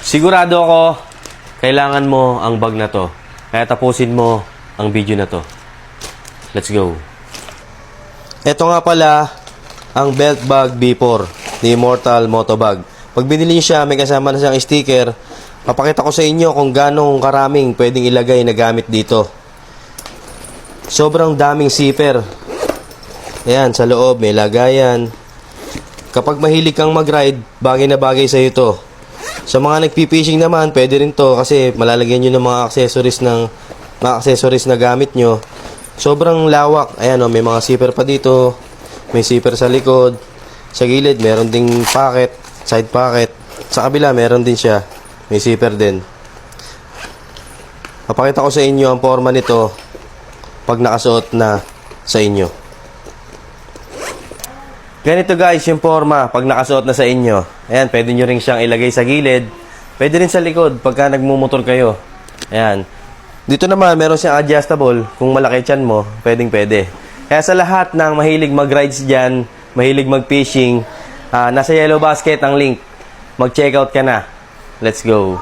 Sigurado ako, kailangan mo ang bag na to. Kaya tapusin mo ang video na to. Let's go. Ito nga pala ang belt bag B4 ni Immortal Motobag. Pag binili niyo siya, may kasama na siyang sticker. Papakita ko sa inyo kung ganong karaming pwedeng ilagay na gamit dito. Sobrang daming zipper. Ayan, sa loob may lagayan. Kapag mahilig kang mag-ride, bagay na bagay sa ito. Sa mga nagpi-fishing naman, pwede rin to kasi malalagyan nyo ng mga accessories na gamit nyo. Sobrang lawak. Ayan o, may mga zipper pa dito. May zipper sa likod. Sa gilid, meron ding pocket, side pocket. Sa kabila, meron din siya. May zipper din. Papakita ko sa inyo ang forma nito pag nakasuot na sa inyo. Ganito guys yung forma pag nakasuot na sa inyo. Ayan, pwede nyo rin siyang ilagay sa gilid. Pwede rin sa likod pagka nagmumotor kayo. Ayan. Dito naman, meron siyang adjustable. Kung malaki tiyan mo, pwede. Kaya sa lahat ng mahilig mag-rides dyan, mahilig mag-fishing, nasa yellow basket ang link. Mag-checkout ka na. Let's go.